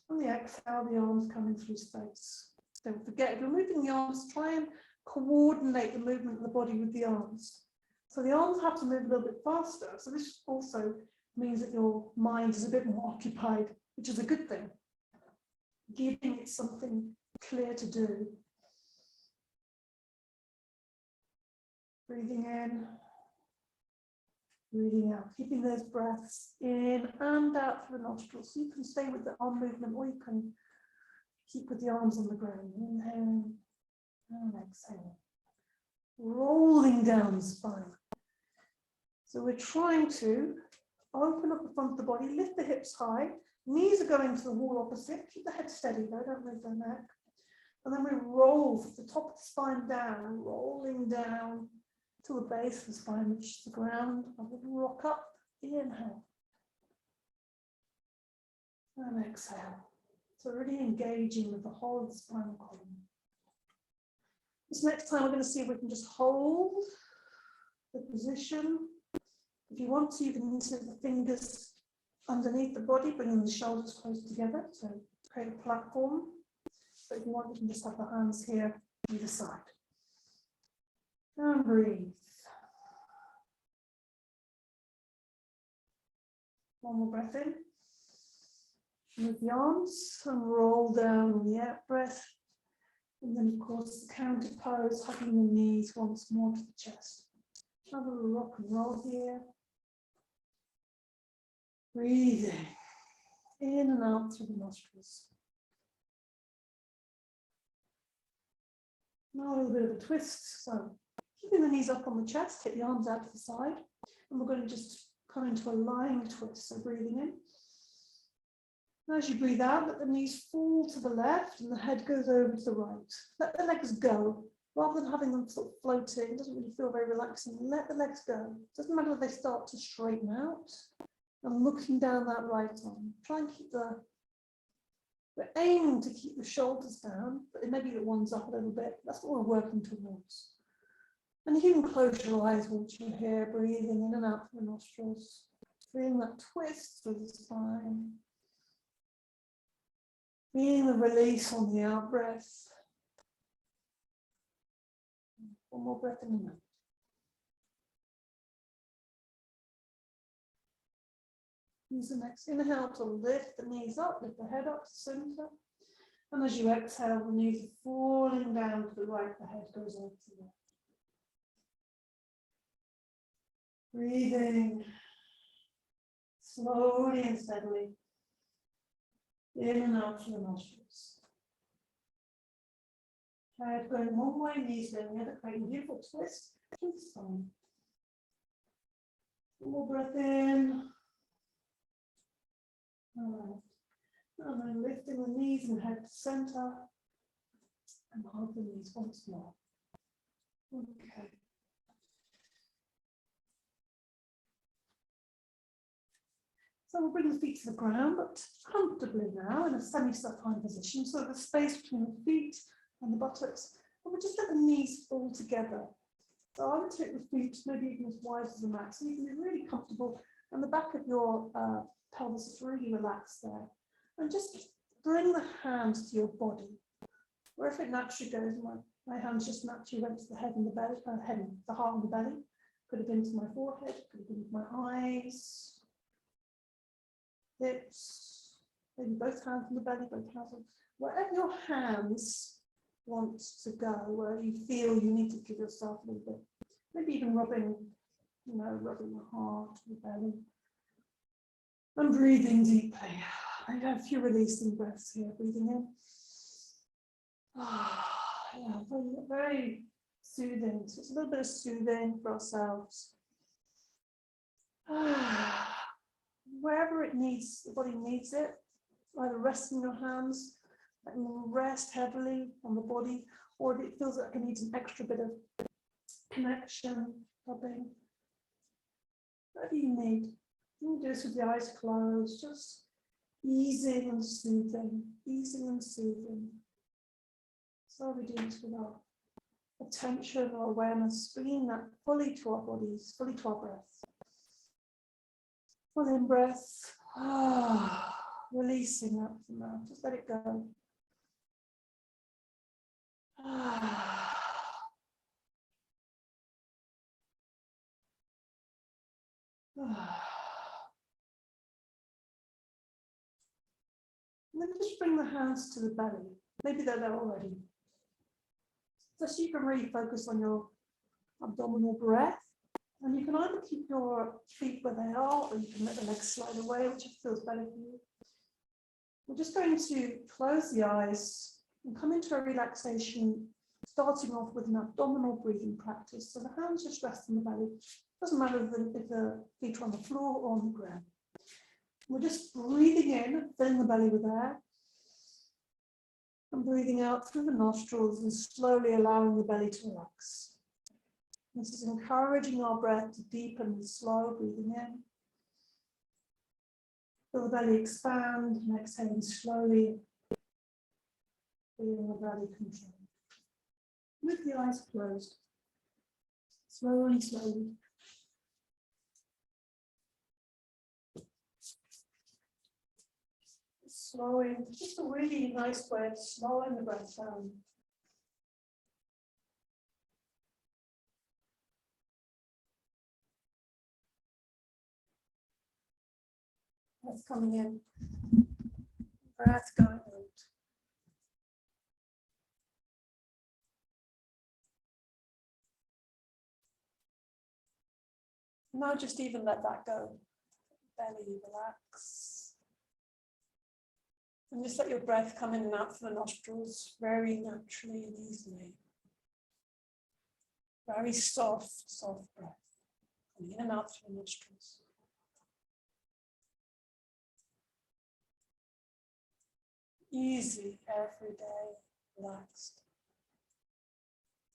and the exhale, the arms coming through space. Don't forget, if you're moving the arms, try and coordinate the movement of the body with the arms. So the arms have to move a little bit faster. So this also means that your mind is a bit more occupied, which is a good thing. Giving it something clear to do. Breathing in, breathing out, keeping those breaths in and out through the nostrils. So you can stay with the arm movement or you can keep with the arms on the ground. Inhaling and exhaling. Rolling down the spine. So we're trying to open up the front of the body, lift the hips high, knees are going to the wall opposite, keep the head steady though, don't move the neck. And then we roll from the top of the spine down, rolling down to the base of the spine, which is the ground. I will rock up, inhale. And exhale. So really engaging with the whole of the spinal column. This next time we're going to see if we can just hold the position. If you want to, you can insert the fingers underneath the body, bringing the shoulders close together to create a platform. But if you want, you can just have the hands here either side. And breathe. One more breath in. Move the arms and roll down on the out breath. And then, of course, the counter pose, hugging the knees once more to the chest. Have a little rock and roll here. Breathing in and out through the nostrils. Now a little bit of a twist. So keeping the knees up on the chest, take the arms out to the side. And we're going to just come into a lying twist. So breathing in. And as you breathe out, let the knees fall to the left and the head goes over to the right. Let the legs go. Rather than having them sort of floating, it doesn't really feel very relaxing. Let the legs go. It doesn't matter if they start to straighten out. And looking down that right arm. Try and keep we're aiming to keep the shoulders down, but it may be that one's up a little bit. That's what we're working towards. And you can close your eyes once you're here, breathing in and out through the nostrils. Feeling that twist through the spine. Feeling the release on the out breath. One more breath in and out. Use the next inhale to lift the knees up, lift the head up to center. And as you exhale, the knees are falling down to the right, the head goes over to the left. Breathing slowly and steadily in and out through the nostrils. Head going one way, knees going the other, creating a beautiful twist through the spine. One more breath in. And then lifting the knees and head to center. And hold the knees once more. Okay. So we'll bring the feet to the ground, but comfortably now in a semi-supine position. So the space between the feet and the buttocks. And we'll just let the knees fall together. So I would take the feet maybe even as wide as the mat. So you can be really comfortable. And the back of your pelvis is really relaxed there. And just bring the hands to your body. Wherever it naturally goes, my hands just naturally went to the head and the belly, the heart and the belly. Could have been to my forehead, could have been to my eyes, hips, maybe both hands on the belly, both hands on, wherever your hands want to go, wherever you feel you need to give yourself a little bit. Maybe even rubbing the heart, the belly. And breathing deeply. I have a few releasing breaths here, breathing in. Yeah, very, very soothing. So it's a little bit of soothing for ourselves. Wherever it needs, the body needs it, either resting your hands, letting them rest heavily on the body, or if it feels like it needs an extra bit of connection, rubbing. Whatever you need. You can do this with the eyes closed, just easing and soothing, easing and soothing. So we do this with our attention or awareness, bringing that fully to our bodies, fully to our breath. Full in breath, releasing out from the mouth, just let it go. And then just bring the hands to the belly. Maybe they're there already. So you can really focus on your abdominal breath. And you can either keep your feet where they are, or you can let the legs slide away, which feels better for you. We're just going to close the eyes and come into a relaxation, starting off with an abdominal breathing practice. So the hands just rest on the belly. Doesn't matter if the feet are on the floor or on the ground. We're just breathing in, filling the belly with air, and breathing out through the nostrils and slowly allowing the belly to relax. This is encouraging our breath to deepen and slow, breathing in. Feel the belly expand and exhaling slowly, feeling the belly contract. With the eyes closed, slowly, slowly. Slowing, just a really nice way of slowing the breath down. Breath coming in, breath going out. Now just even let that go. Belly relax. And just let your breath come in and out through the nostrils very naturally and easily. Very soft, soft breath. Coming in and out through the nostrils. Easy, every day, relaxed.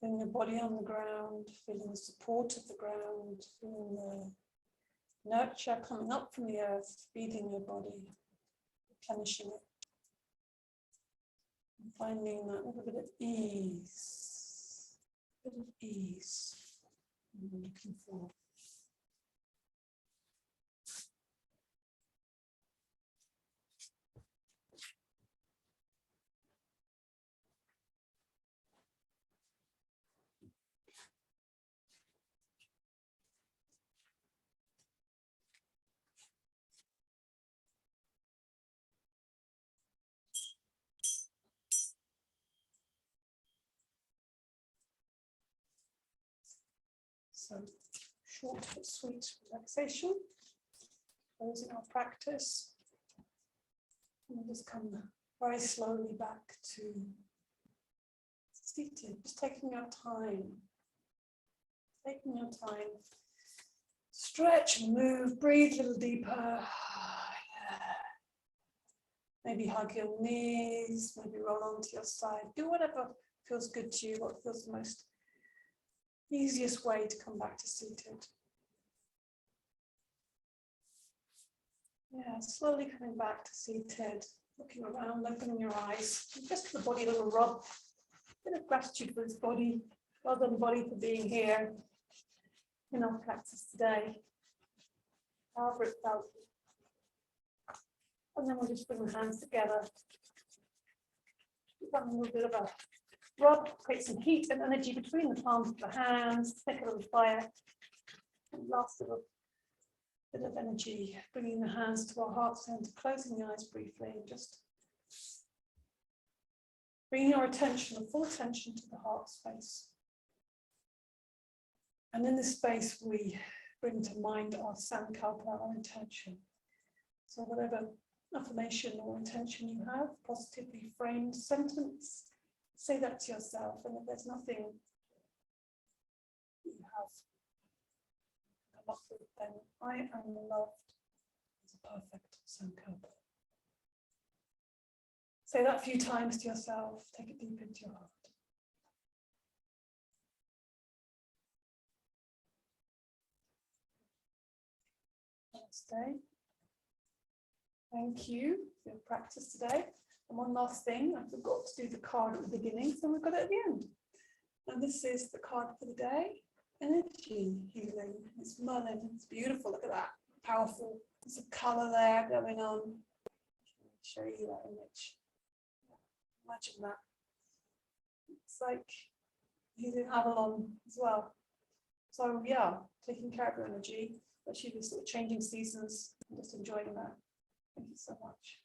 Feeling your body on the ground, feeling the support of the ground, feeling the nurture coming up from the earth, feeding your body, replenishing it. And finding that little bit of ease, you're looking for. So short but sweet relaxation, closing our practice. And we'll just come very slowly back to seated, just taking our time. Taking your time. Stretch and move, breathe a little deeper. Maybe hug your knees, maybe roll onto your side. Do whatever feels good to you, what feels the most easiest way to come back to seated. Yeah, slowly coming back to seated, looking around, opening your eyes. Just give the body a little rub. A bit of gratitude for this body. Well done, body, for being here in our practice today. However it felt. And then we'll just bring the hands together. Give them a little bit of a rub, create some heat and energy between the palms of the hands, make a little fire. And last little bit of energy, bringing the hands to our heart center, closing the eyes briefly, and just bringing our attention, the full attention to the heart space. And in this space, we bring to mind our sankalpa, our intention. So whatever affirmation or intention you have, positively framed sentence, say that to yourself. And if there's nothing you have come up with, then I am loved as a perfect sankalpa. Say that a few times to yourself, take it deep into your heart. Namaste. Thank you for your practice today. And one last thing, I forgot to do the card at the beginning, so we've got it at the end. And this is the card for the day, energy healing. It's Merlin, it's beautiful, look at that, powerful. There's a colour there going on. Show you that image. Imagine that. It's like he's in Avalon as well. So yeah, taking care of your energy, actually the sort of changing seasons, and just enjoying that. Thank you so much.